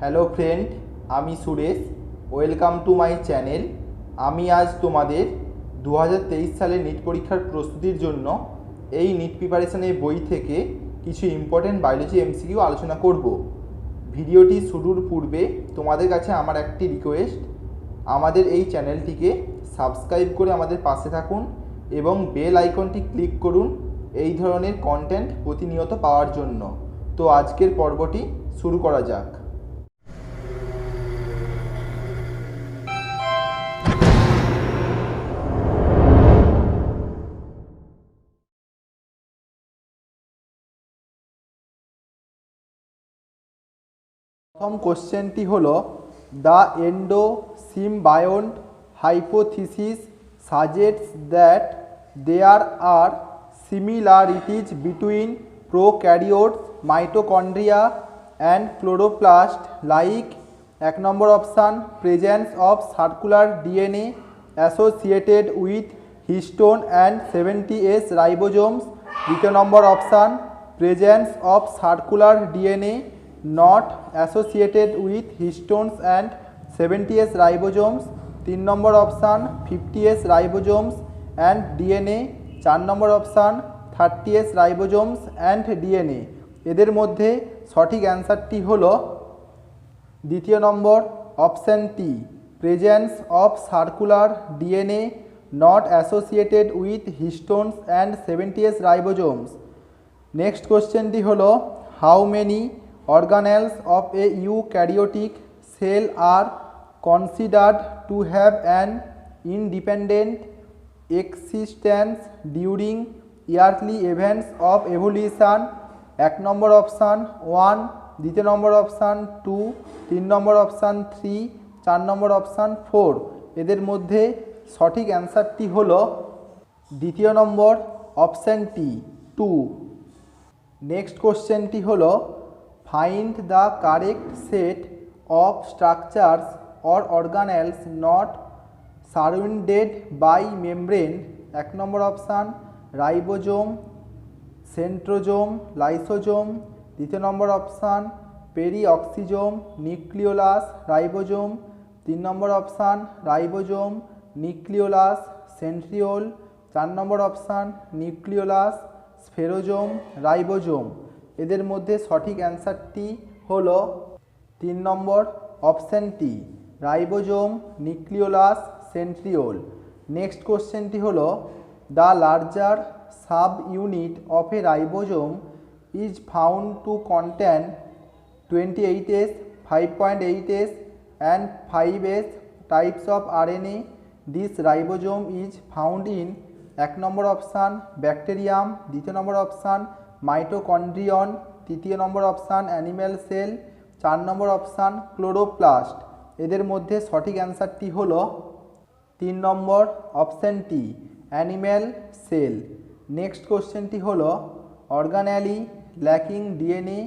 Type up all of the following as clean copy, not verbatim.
Hello friend, আমি Suresh. Welcome to my channel. আমি আজ তোমাদের 2023 সালের নিট পরীক্ষার প্রস্তুতির জন্য এই নিট প্রিপারেশনের বই থেকে কিছু ইম্পর্টেন্ট বায়োলজি এমসিকিউ আলোচনা করব। ভিডিওটি শুরুর পূর্বে তোমাদের কাছে আমার একটি রিকোয়েস্ট, আমাদের এই চ্যানেলটিকে সাবস্ক্রাইব করে আমাদের পাশে থাকুন এবং বেল আইকনটি ক্লিক করুন এই ধরনের কন্টেন্ট প্রতিনিয়ত পাওয়ার জন্য। তো আজকের পর্বটি শুরু করা যাক। প্রথম কোশ্চেনটি হলো, the endosymbiont hypothesis suggests that there are similarities between prokaryotes mitochondria and chloroplast like. 1 number option, presence of circular DNA associated with histone and 70S ribosomes. 2 number option, presence of circular DNA not associated with histones and 70S ribosomes। 3 number option, 50S ribosomes and DNA। 4 number option, 30S ribosomes and DNA। এদের মধ্যে সঠিক অ্যান্সারটি হলো 2 number option টি, presence of circular DNA not associated with histones and 70S ribosomes. Next কোশ্চেনটি হলো, how many organelles of a eukaryotic cell are considered to have an independent existence during yearly events of evolution। 1 number option 1, 2 number option 2, 3 number option 3, 4 number option 4। এদের মধ্যে সঠিক অ্যান্সারটি হলো 2 number option টি, 2। Next কোশ্চেনটি হলো, find the correct set of structures or organelles not surrounded by membrane। 1 number option, ribosome, centrosome, lysosome. 2 number option, peroxisome, nucleolus, ribosome. 3 number option, ribosome, nucleolus, centriole. 4 number option, nucleolus, spherosome, ribosome. এদের মধ্যে সঠিক অ্যান্সারটি হলো 3 number option টি, ribosome, nucleolus, centriole. Next কোশ্চেনটি হলো, the larger sub unit of a ribosome is found to contain 28S, 5.8S and 5S types of RNA। This ribosome is found in 1 number option, bacterium. 2 number option, mitochondrion. 3 number option, animal cell. 4 number option, chloroplast. এদের মধ্যে সঠিক অ্যান্সারটি হলো 3 number option টি, animal cell. Next কোশ্চেনটি হলো, organelle lacking DNA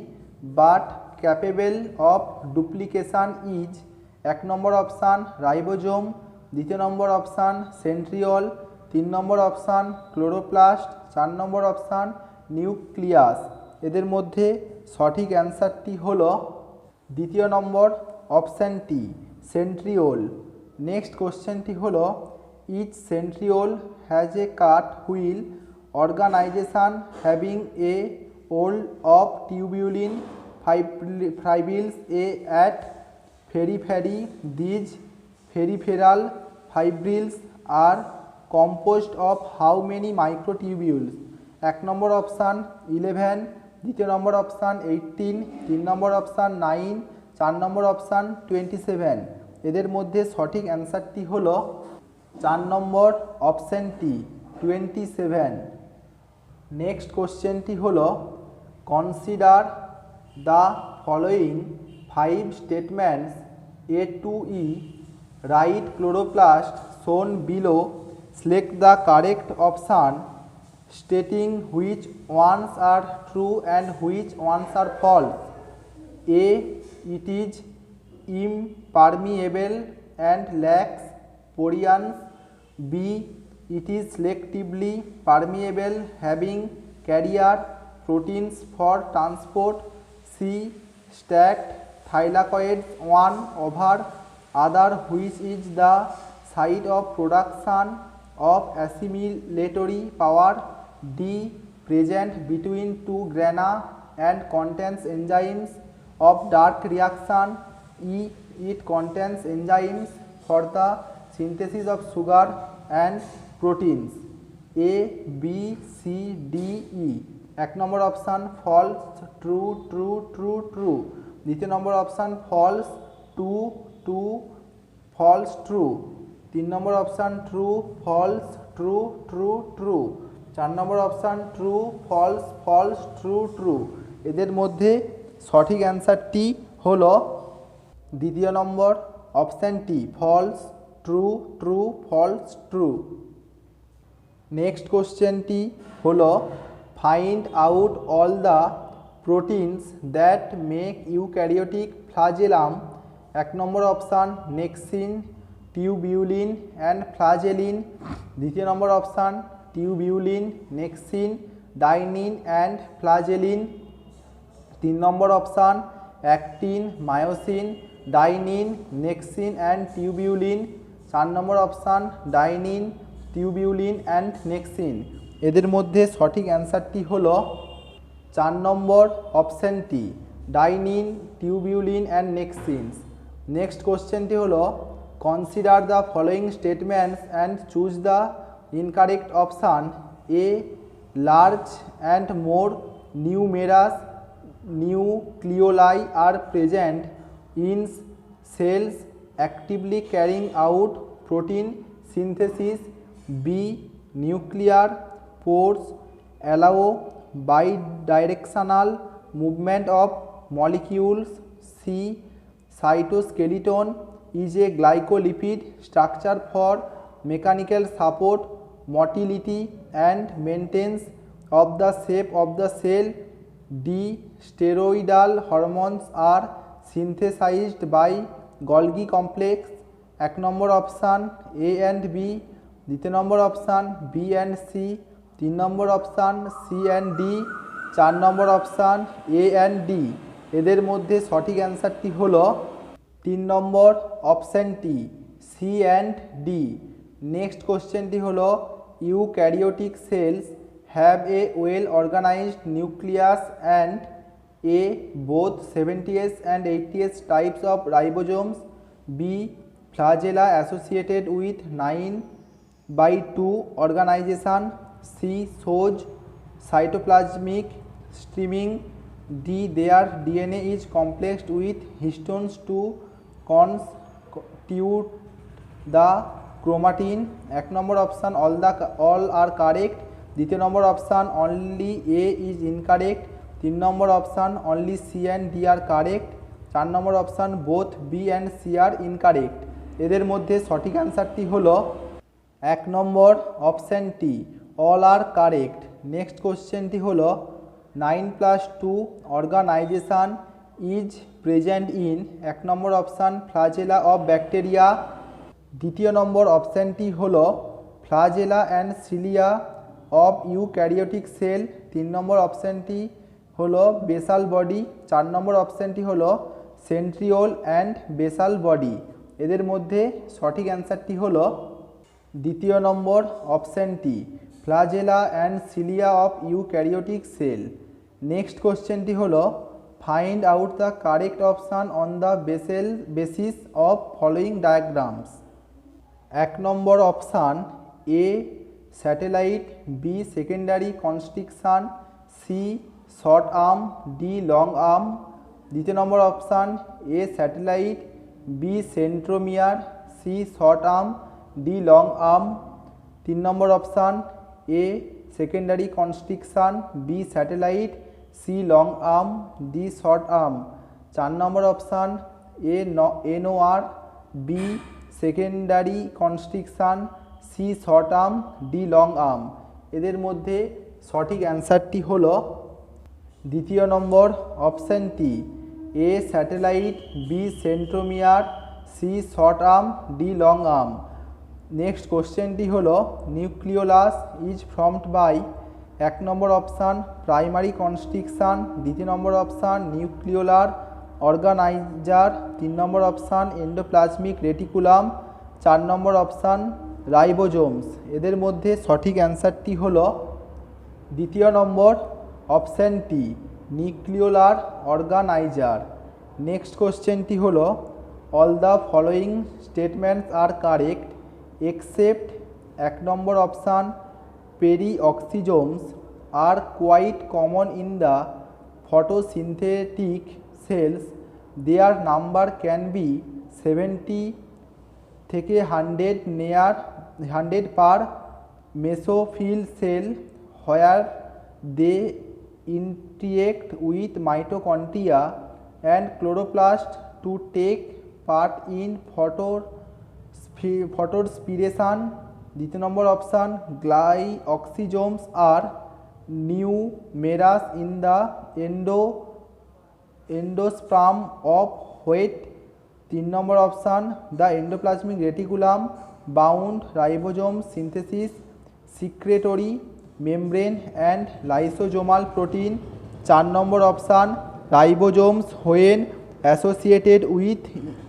but capable of duplication is. 1 number option, ribosome. 2 number option, centriole. 3 number option, chloroplast. 4 number option, nucleus. এদের মধ্যে সঠিক অ্যান্সারটি হলো 2 নম্বর অপশান টি, সেন্ট্রিওল। নেক্সট কোশ্চেনটি হলো, each centriole has a cartwheel organisation having a whorl of tubulin fibrils a at periphery. These peripheral fibrils are composed of how many microtubules। 1 number option, 11। 2 number option, 18। 3 number option, 9। 4 number option, 27। এদের মধ্যে সঠিক অ্যান্সারটি হলো 4 number option টি, 27। Next কোশ্চেনটি হলো, consider the following 5 statements A to E, write chloroplast shown below, select the correct option stating which ones are true and which ones are false। A, it is impermeable and lacks porins। B, it is selectively permeable having carrier proteins for transport। C, stacked thylakoids one over other, which is the site of production of assimilatory power. D. Present between two grana and contains enzymes of dark reaction. E. It contains enzymes for the synthesis of sugar and proteins. A, B, C, D, E. এক নম্বর option false, true true true true. দ্বিতীয় number option false, true true false true. তিন number option true false true true true. চার number option true false false true true. এদের মধ্যে সঠিক অ্যান্সারটি হলো দ্বিতীয় নম্বর অপশানটি false true true false true. Next কোশ্চেনটি হলো find out all the proteins that make eukaryotic flagellum. এক নম্বর option nexin, tubulin and flagellin. দ্বিতীয় number option tubulin, nexin, dynein and flagellin. তিন number option actin, myosin, dynein, nexin and tubulin. চার number option dynein, tubulin and nexin. এদের মধ্যে সঠিক অ্যান্সারটি হলো চার নম্বর অপশানটি dynein, tubulin and nexins. Next কোশ্চেনটি হলো consider the following statements and choose the incorrect option. A. Large and more numerous nucleoli are present in cells actively carrying out protein synthesis. B. Nuclear pores allow bidirectional movement of molecules. C. Cytoskeleton is a glycolipid structure for mechanical support, motility and maintenance of the shape of the cell. D. Steroidal hormones are synthesized by Golgi complex. এক নম্বর option A and B, দ্বিতীয় number option B and C, তিন number option C and D, চার number option A and D. এদের মধ্যে সঠিক অ্যান্সারটি হলো তিন নম্বর অপশানটি সি অ্যান্ড ডি। নেক্সট কোশ্চেনটি হলো eukaryotic cells have a well organised nucleus and a both 70s and 80s types of ribosomes. B. flagella associated with 9/2 organization. C. shows cytoplasmic streaming. D. their DNA is complexed with histones to constitute the chromatin. এক নম্বর option all are correct, দ্বিতীয় number option only A is incorrect, তিন number option only C and D are correct, চার number option both B and C are incorrect। এদের মধ্যে সঠিক অ্যান্সারটি হলো এক নম্বর অপশানটি অল আর কারেক্ট। নেক্সট কোশ্চেনটি হলো 9+2 অর্গানাইজেশান ইজ প্রেজেন্ট ইন। এক নম্বর অপশান ফ্লাজেলা অফ ব্যাকটেরিয়া, দ্বিতীয় নম্বর অপশানটি হলো flagella and cilia of eukaryotic cell, তিন নম্বর অপশানটি হলো বেসাল বডি, চার নম্বর অপশানটি হলো সেন্ট্রিওল অ্যান্ড বেসাল বডি। এদের মধ্যে সঠিক অ্যান্সারটি হলো দ্বিতীয় নম্বর অপশানটি flagella and cilia of eukaryotic cell. Next কোশ্চেনটি হলো find out the correct option on the basis of following diagrams. এক নম্বর option A satellite, B secondary constriction, C short arm, D long arm. দ্বিতীয় number option A satellite, B centromere, C short arm, D long arm. তিন number option A secondary constriction, B satellite, C long arm, D short arm. চার number option A এনওআর, B secondary constriction, C short arm, D long arm. এদের মধ্যে সঠিক অ্যান্সারটি হলো দ্বিতীয় নম্বর অপশানটি A satellite, B centromere, C short arm, D long arm. Next কোশ্চেনটি হলো নিউক্লিওলাস ইজ ফর্মড বাই। এক নম্বর অপশান প্রাইমারি কনস্ট্রিকশান, দ্বিতীয় number option nucleolar organiser, 3 number option endoplasmic reticulum, 4 number option ribosomes. এদের মধ্যে সঠিক অ্যান্সারটি হলো দ্বিতীয় নম্বর অপশান টি, নিউক্লিওলার অর্গানাইজার। নেক্সট কোশ্চেনটি হলো all the following statements are correct except 1 number option peroxisomes are quite common in the photosynthetic cells. Their number can be 70 থেকে 100 per mesophyll cell where they interact with mitochondria and chloroplast to take part in photorespiration. দ্বিতীয় number option glyoxysomes are numerous in the endosperm of wheat. 3 number option the endoplasmic reticulum bound ribosome synthesis secretory membrane and lysosomal protein. 4 number option ribosomes when associated with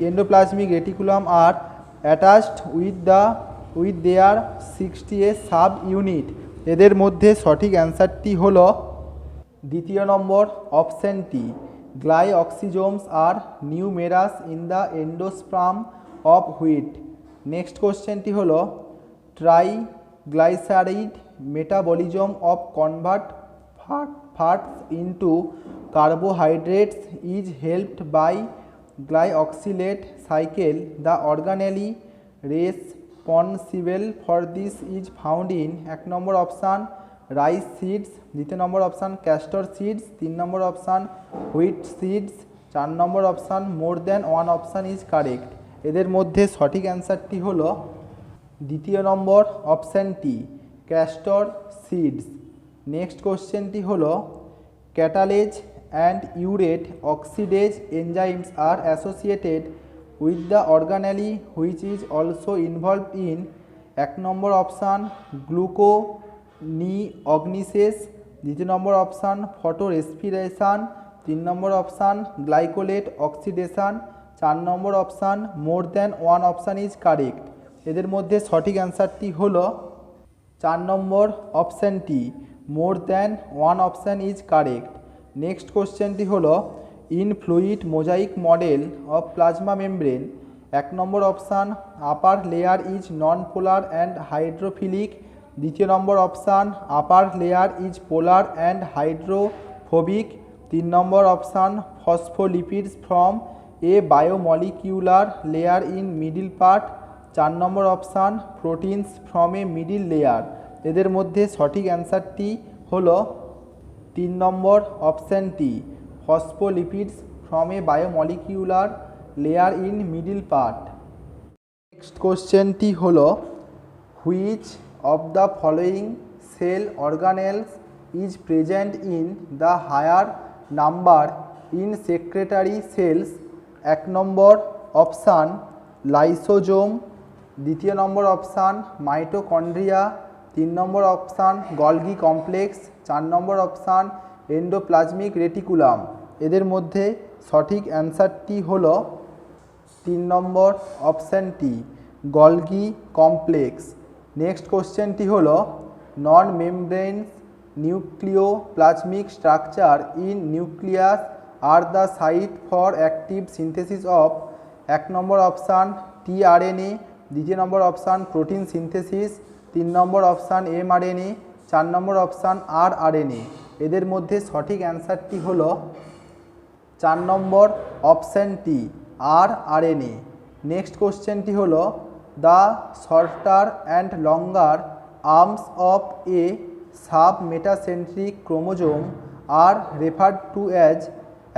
endoplasmic reticulum are attached with their 60 sub unit. এদের মধ্যে সঠিক অ্যান্সারটি হলো দ্বিতীয় number option টি, glyoxysomes are numerous in the endosperm of wheat. Next কোশ্চেনটি হলো triglyceride metabolism of convert fats into carbohydrates is helped by glyoxylate cycle. The organelle responsible for this is found in 1 number option rice seeds, দ্বিতীয় number option castor seeds, 3 number option wheat seeds, 4 number option more than one option is correct. এদের মধ্যে সঠিক অ্যান্সারটি হলো দ্বিতীয় number option টি, castor seeds. Next কোশ্চেনটি হলো catalase and urate oxidase enzymes are associated with the organelle which is also involved in 1 number option গ্লুকোনিওগনিসেস, দ্বিতীয় number option photorespiration, 3 number option glycolate oxidation, 4 number option more than one option is correct. এদের মধ্যে সঠিক অ্যান্সারটি হলো 4 number option টি, more than one option is correct. Next কোশ্চেনটি হলো in fluid mosaic model of plasma membrane 1 number option upper layer is non polar and hydrophilic, দ্বিতীয় number option upper layer is polar and hydrophobic, 3 number option phospholipids from a biomolecular layer in middle part, 4 number option proteins from a middle layer. এদের মধ্যে সঠিক অ্যান্সারটি হলো 3 number option টি, phospholipids from a biomolecular layer in middle part. Next কোশ্চেনটি হলো which of the following cell organelles is present in the higher number in secretory cells. 1 number option lysosome, দ্বিতীয় number option mitochondria, 3 number option Golgi complex, 4 number option endoplasmic reticulum. এদের মধ্যে সঠিক অ্যান্সারটি হলো 3 number option টি, Golgi complex. Next কোশ্চেনটি হলো non membranes nucleoplasmic structure in nucleus are the site for active synthesis of 1 number option tRNA, দ্বিতীয় number option protein synthesis, 3 number option mRNA, 4 number option rRNA. এদের মধ্যে সঠিক অ্যান্সারটি হলো 4 number option টি, rRNA. Next কোশ্চেনটি হলো the shorter and longer arms of a sub metacentric chromosome are referred to as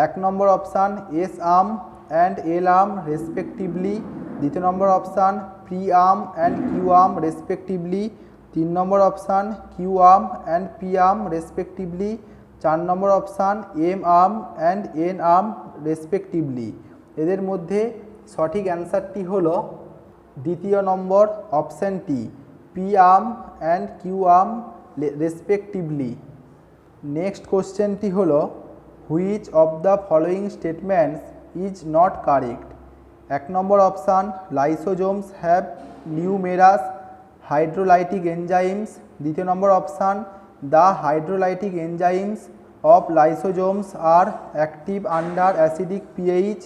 1 number option S arm and L arm respectively, দ্বিতীয় number option P arm and Q arm respectively, 3 number option Q arm and P arm respectively, 4 number option M arm and N arm respectively. এদের মধ্যে সঠিক অ্যান্সারটি হলো দ্বিতীয় number option টি, P arm and Q arm respectively. Next কোশ্চেনটি হলো which of the following statements is not correct. 1 number option, lysosomes have numerous hydrolytic enzymes. 2 number option, the hydrolytic enzymes of lysosomes are active under acidic pH।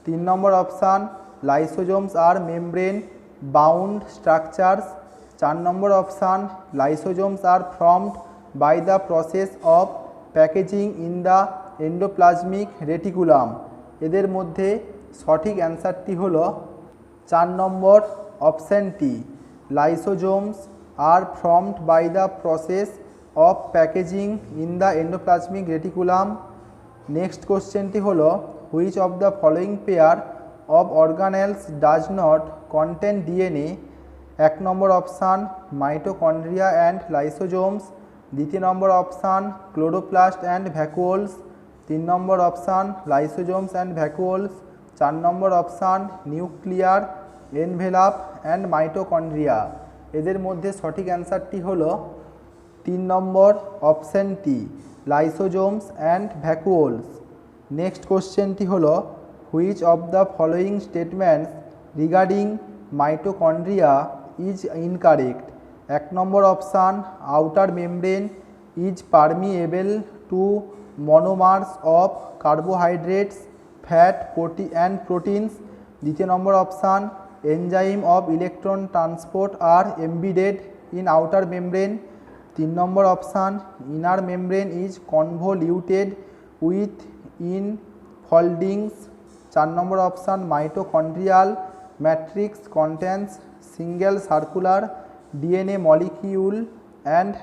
3 number option, lysosomes are membrane bound structures। 4 number option, lysosomes are formed by the process of packaging in the endoplasmic reticulum। এদের মধ্যে সঠিক অ্যান্সারটি হল 4 নম্বর অপশানটি, lysosomes are formed by the process of packaging in the endoplasmic reticulum। Next কোশ্চেনটি হলো, which of the following pair of organelles does not contain DNA. 1 number option, mitochondria and lysosomes. 2 number option, chloroplast and vacuoles. 3 number option, lysosomes and vacuoles. 4 number option, nuclear envelope and mitochondria. এদের মধ্যে সঠিক অ্যান্সারটি হলো 3 number অপশানটি, লাইসোজোমস and ভ্যাকুওলস। Next কোশ্চেনটি হলো, which of the following statements regarding mitochondria is incorrect. 1 number option, outer membrane is permeable to monomers of carbohydrates fat and proteins. 2 number option, enzyme of electron transport are embedded in outer membrane. 3 number option, inner membrane is convoluted with infoldings. 4 number option, mitochondrial matrix contains single circular DNA molecule and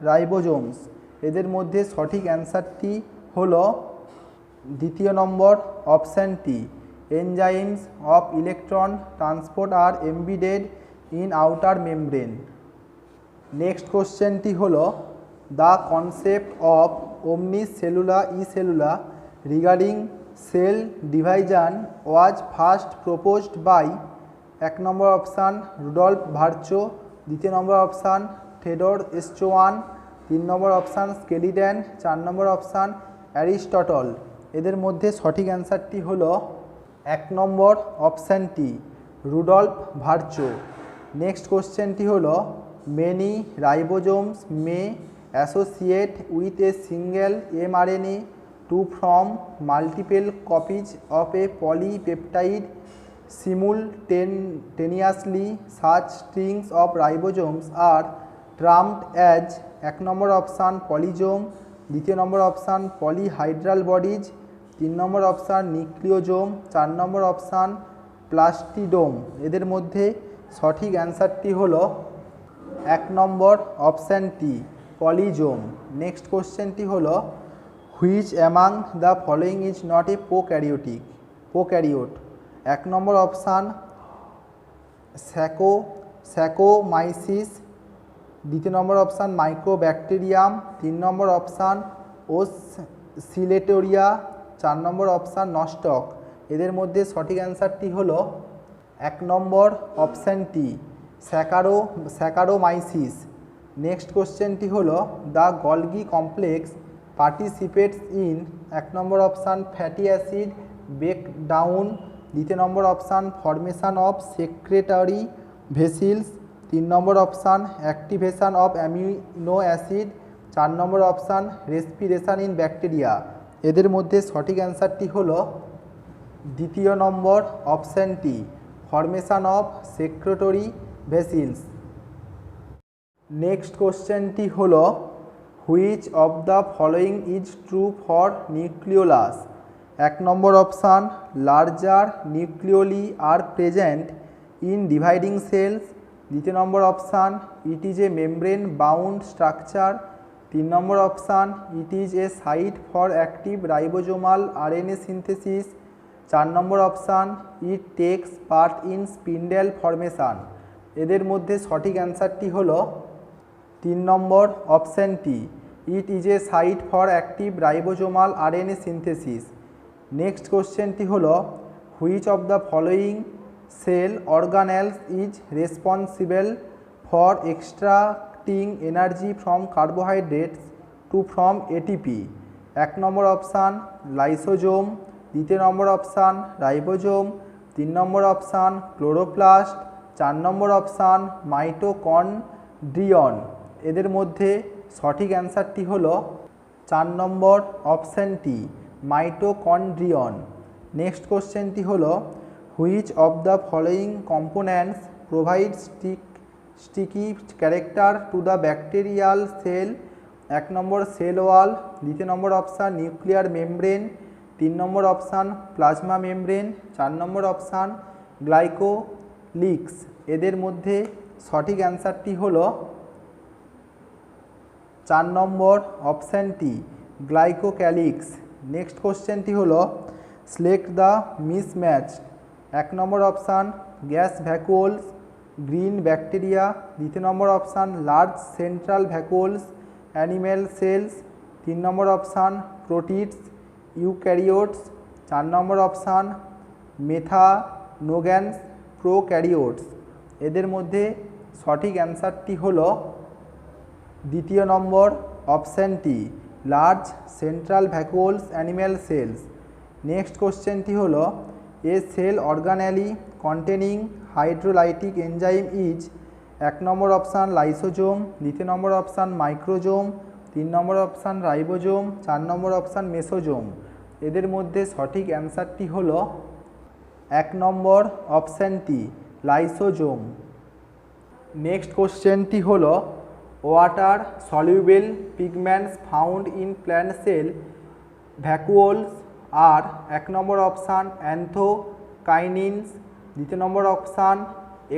ribosomes. এদের মধ্যে সঠিক অ্যান্সারটি হল 2 number অপশানটি, enzymes of electron transport are embedded in outer membrane. Next কোশ্চেনটি হলো, the concept of omnis cellula e cellula regarding cell division was first proposed by. 1 number option, Rudolf Virchow. 2 number option, Theodor এস্টোয়ান। 3 number option, Schleiden. 4 number option, Aristotle. এদের মধ্যে সঠিক অ্যান্সারটি হলো 1 number অপশানটি, Rudolf ভার্চো। Next কোশ্চেনটি হলো, many ribosomes may associate with a single mRNA to form multiple copies of a polypeptide simultaneously। such strings of ribosomes are termed as 1 number option, polysome. 2 number option, polyhedral bodies. 3 number option, nucleosome. 4 number option, plastidome. এদের মধ্যে সঠিক অ্যান্সারটি হলো 1 number অপশানটি, পলিজোম। Next কোশ্চেনটি হলো, which among the following is not a prokaryote. 1 number option, Saccharomyces. 2 number option, Mycobacterium. 3 number option, Oscillatoria. 4 number option, Nostoc. এদের মধ্যে সঠিক অ্যান্সারটি হলো 1 নম্বর অপশানটি, স্যাকারোমাইসিস। নেক্সট কোশ্চেনটি হলো, the Golgi complex participates in. 1 number option, fatty acid breakdown. 2 number option, formation of secretory vesicles. 3 number option, activation of amino acid. 4 number option, respiration in bacteria. এদের মধ্যে সঠিক অ্যান্সারটি হলো 2 নম্বর অপশানটি, formation of secretory vesicles. Next কোশ্চেনটি হলো, which of the following is true for nucleolus. 1 number option, larger nucleoli are present in dividing cells. 2 number option, it is a membrane bound structure. 3 number option, it is a site for active ribosomal RNA synthesis. 4 number option, it takes part in spindle formation. এদের মধ্যে সঠিক অ্যান্সারটি হলো 3 number অপশানটি, it is a site for active ribosomal RNA synthesis. Next কোশ্চেনটি হলো, which of the following cell organelles is responsible for extracting energy from carbohydrates to form ATP. 1 number option, lysosome. দ্বিতীয় number option ribosome, 3 number option chloroplast, 4 number option mitochondrion. এদের মধ্যে সঠিক অ্যান্সারটি হলো 4 নম্বর অপশানটি mitochondrion. Next কোশ্চেনটি হলো which of the following components provide sticky character to the bacterial sell. 1 number cell wall, দ্বিতীয় number option nuclear membrane, 3 number option plasma membrane, 4 number option গ্লাইকোলিক্স। এদের মধ্যে সঠিক অ্যান্সারটি হলো 4 নম্বর অপশানটি গ্লাইকোক্যালিক্স। নেক্সট কোশ্চেনটি হলো select the mismatch. 1 number option gas vacuoles, green bacteria, দ্বিতীয় number option large central vacuoles animal cells, 3 number option protist eukaryotes, 4 number option methanogens prokaryotes. এদের মধ্যে সঠিক অ্যান্সারটি হলো দ্বিতীয় নম্বর অপশানটি large central vacuoles animal cells. Next কোশ্চেনটি হলো a cell organelle containing hydrolytic enzyme is. 1 number option lysosome, দ্বিতীয় number option microsome, 3 number option ribosome, 4 number option mesosome. এদের মধ্যে সঠিক অ্যান্সারটি হলো 1 নম্বর অপশানটি লাইসোজোম। নেক্সট কোশ্চেনটি হলো water soluble pigments found in plant cell vacuoles are 1 number option anthocyanins, দ্বিতীয় number option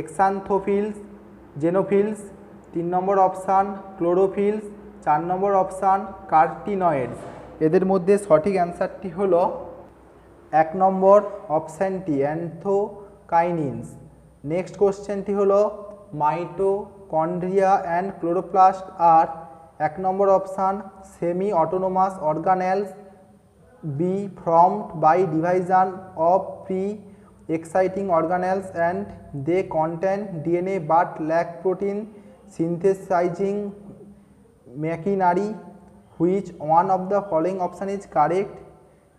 xanthophylls xanthophylls, 3 number option chlorophylls, 4 number option carotenoids. এদের মধ্যে সঠিক অ্যান্সারটি হলো 1 নম্বর অপশানটি অ্যান্থোকাইনিনস। নেক্সট কোশ্চেনটি হলো mitochondria and chloroplast R 1 number option semi autonomous organelles B formed by division of pre exciting organelles and they contain DNA but lack protein synthesizing machinery. Which one of the following option is correct?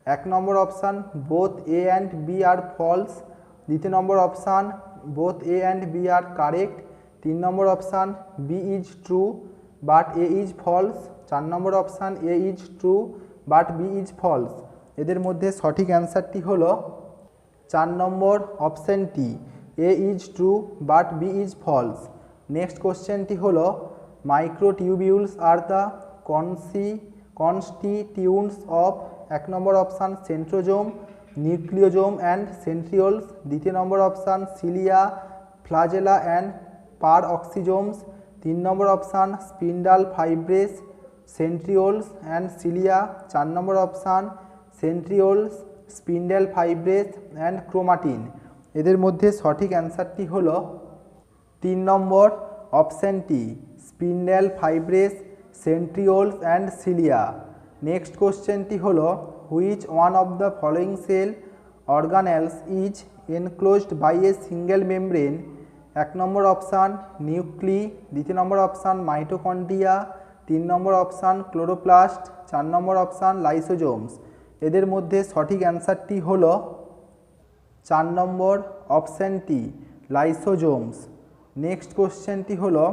1 number option both A and B are false, দ্বিতীয় number option both A and B are correct, 3 number option B is true but A is false, 4 number option A is true but B is false। এদের মধ্যে সঠিক অ্যান্সারটি হলো 4 নম্বর অপশানটি A is true but B is false। Next কোশ্চেনটি হলো microtubules are the constituents of 1 number option centrosome, nucleosome and centrioles, দ্বিতীয় number option cilia flagella and peroxisomes, 3 number option spindle fibres centrioles and cilia, 4 number option centrioles spindle fibres and chromatin. এদের মধ্যে সঠিক অ্যান্সারটি হলো 3 number অপশানটি spindle fibres centrioles and cilia. Next কোশ্চেনটি হলো which one of the following cell organelles is enclosed by a single membrane. 1 number option nuclei, দ্বিতীয় number option mitochondria, 3 number option chloroplast, 4 number option lysosomes. এদের মধ্যে সঠিক অ্যান্সারটি হলো 4 নম্বর অপশানটি লাইসোজোমস। Next কোশ্চেনটি হলো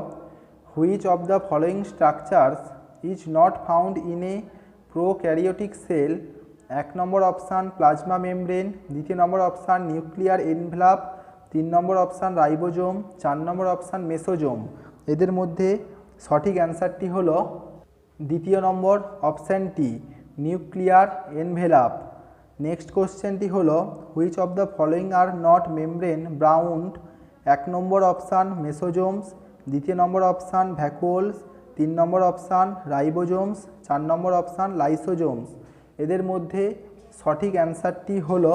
which of the following structures is not found in a prokaryotic sell. 1 number option plasma membrane, দ্বিতীয় number option nuclear envelope, 3 number option ribosome, 4 number option mesosome. এদের মধ্যে সঠিক অ্যান্সারটি হলো দ্বিতীয় নম্বর অপশানটি নিউক্লিয়ার এনভেলাপ। নেক্সট কোশ্চেনটি হলো which of the following are not membrane bound. 1 number option mesosomes, দ্বিতীয় number option vacuoles, 3 number option ribosomes, 4 number option lysosomes. এদের মধ্যে সঠিক অ্যান্সারটি হলো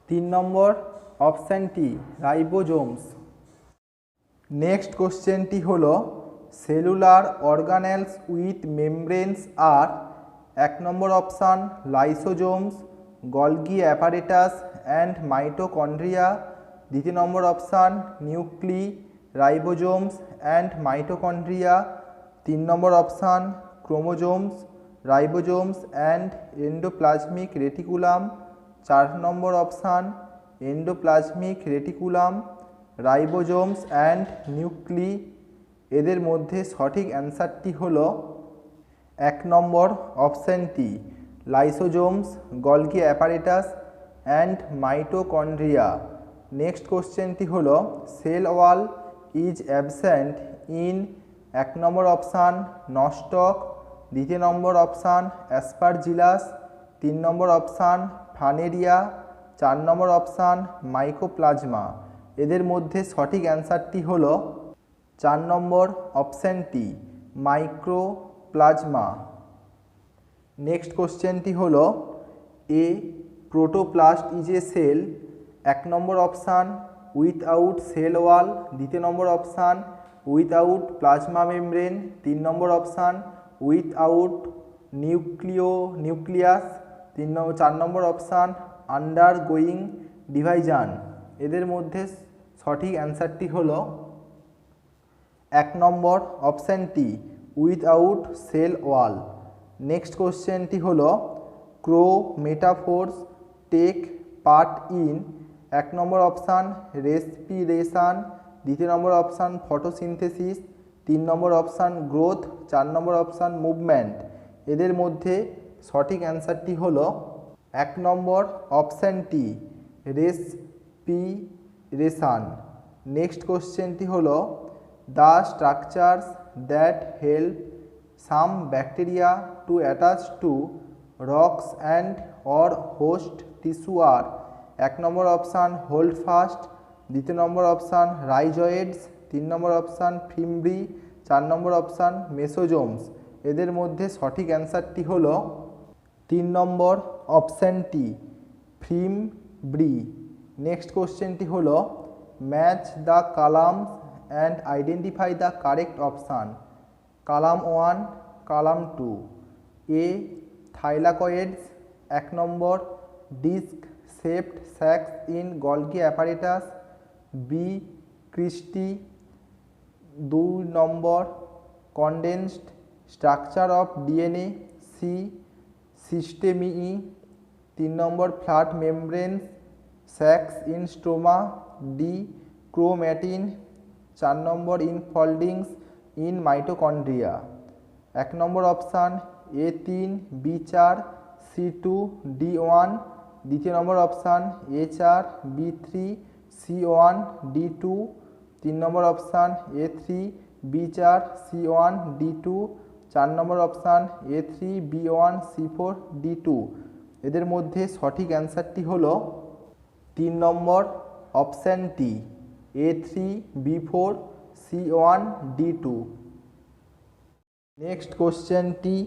3 নম্বর অপশানটি রাইবোজোমস। নেক্সট কোশ্চেনটি হলো cellular organelles with membranes are 1 number option lysosomes, Golgi apparatus and mitochondria, দ্বিতীয় number option nuclei ribosomes and mitochondria, 3 number option chromosomes, ribosomes and endoplasmic reticulum. 4 number option endoplasmic reticulum, ribosomes and nuclei. এদের মধ্যে সঠিক অ্যান্সারটি হল 1 number অপশানটি lysosomes, Golgi apparatus and mitochondria. Next কোশ্চেনটি হল cell wall is absent in 1 number option Nostoc, 2 number option Aspergillus, 3 number option ফানেরিয়া, 4 number option mycoplasma. এদের মধ্যে সঠিক অ্যান্সারটি হল 4 নম্বর অপশানটি মাইক্রোপ্লাজমা। নেক্সট কোশ্চেনটি হল a protoplast is a cell. 1 number option without cell wall, 2 number option without plasma membrane, 3 number option without nucleus, 4 number option undergoing division. এদের মধ্যে সঠিক অ্যান্সারটি হল 1 নম্বর অপশানটি উইথআউট সেল ওয়াল। নেক্সট কোশ্চেনটি হল chromatophores take part in. 1 number option respiration, 2 number option photosynthesis, 3 number option growth, 4 number option movement. এদের মধ্যে সঠিক অ্যান্সারটি হল 1 নম্বর অপশানটি রেসপিরেশন। নেক্সট কোশ্চেনটি হল the structures that help some bacteria to attach to rocks and or host tissue are. 1 number option holdfast, 2 number option rhizoids, 3 number option fimbriae, 4 number option mesosomes. এদের মধ্যে সঠিক অ্যান্সারটি হল 3 number অপশানটি ফিমব্রি। Next কোশ্চেনটি হল match the columns and identify the correct option. Column 1, column 2। A thylakoids, 1 number disc shaped sacs in Golgi apparatus, B cristae, 2 number condensed structure of DNA, C cisternae, 3 number flat membrane sacs in stroma, D chromatin, 4 number infoldings in mitochondria. 1 number option A3, B4, C2, D1, 2 number option A4, B3, C1, D2, 3 number option A3, B4, C1, D2, 4 number option A3, B1, C4, D2। এদের মধ্যে সঠিক অ্যান্সারটি হল 3 number অপশানটি A3, B4, C1, D2। Next কোশ্চেনটি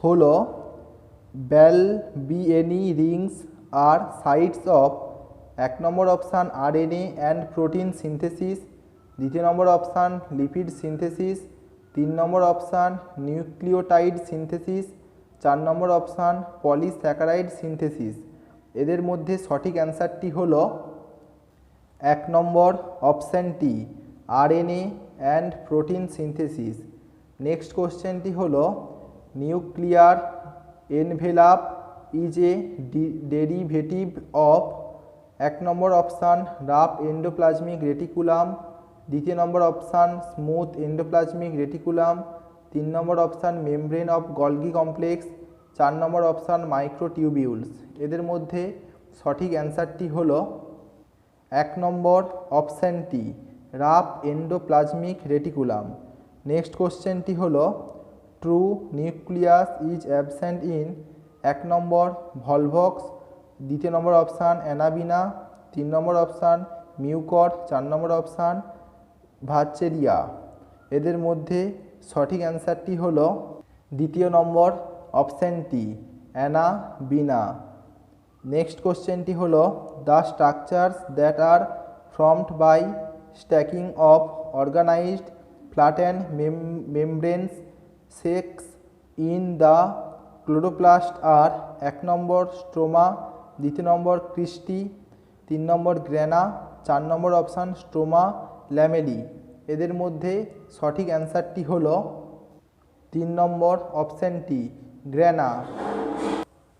হল Balbiani rings are sites of 1 number option RNA and protein synthesis, 2 number option lipid synthesis, 3 number option nucleotide synthesis, 4 number option polysaccharide synthesis. এদের মধ্যে সঠিক অ্যান্সারটি হল 1 নম্বর অপশানটি RNA and protein synthesis. Next কোশ্চেনটি হল nuclear envelope is a derivative of 1 number option rough endoplasmic reticulum, 2 number option smooth endoplasmic reticulum, 3 number option membrane of Golgi complex, 4 number option microtubules. এদের মধ্যে সঠিক অ্যান্সারটি হল 1 number অপশানটি rough endoplasmic reticulum. Next কোশ্চেনটি হল true nucleus is absent in 1 number Volvox, 2 number option Anabaena, 3 number option Mucor, 4 number option Vaucheria. এদের মধ্যে সঠিক অ্যান্সারটি হল 2 নম্বর অপশানটি অ্যানাবিনা। নেক্সট কোশ্চেনটি হল the structures that are formed by stacking of organized flatten membranes sacs in the chloroplast R 1 number stroma, 2 number cristae, 3 number grana, 4 number option stroma lamellae. এদের মধ্যে সঠিক অ্যান্সারটি হল 3 নম্বর অপশানটি গ্রেনা।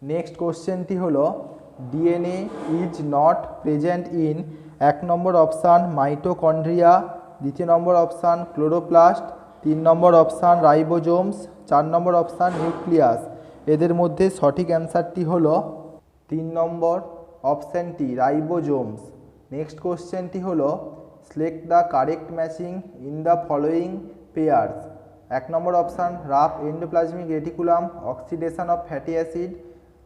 নেক্সট কোশ্চেনটি হলো DNA is not present in 1 number option mitochondria, 2 number option chloroplast, 3 number option ribosomes, 4 number option nucleus. এদের মধ্যে সঠিক অ্যান্সারটি হলো 3 নম্বর অপশানটি রাইবোজোমস। নেক্সট কোশ্চেনটি হলো select the correct matching in the following pairs. 1 number option rough endoplasmic reticulum oxidation of fatty acid,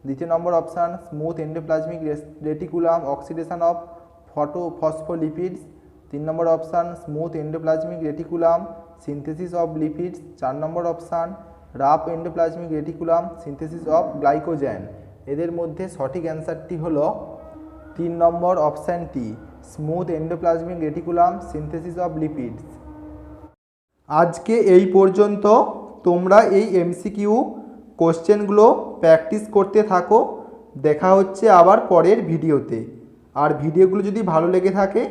2 number option smooth endoplasmic reticulum oxidation of phospholipids, 3 number option smooth endoplasmic reticulum synthesis of lipids, 4 number option rough endoplasmic reticulum synthesis of glycogen. এদের মধ্যে সঠিক অ্যান্সারটি হলো 3 number অপশানটি smooth endoplasmic reticulum synthesis of lipids. আজকে এই পর্যন্ত। তোমরা এই এমসিকিউ কোশ্চেনগুলো প্র্যাকটিস করতে থাকো। দেখা হচ্ছে আবার পরের ভিডিওতে। আর ভিডিওগুলো যদি ভালো লেগে থাকে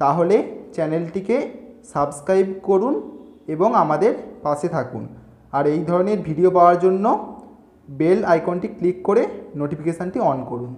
তাহলে চ্যানেলটিকে সাবস্ক্রাইব করুন এবং আমাদের পাশে থাকুন। আর এই ধরনের ভিডিও পাওয়ার জন্য বেল আইকনটি ক্লিক করে নোটিফিকেশানটি অন করুন।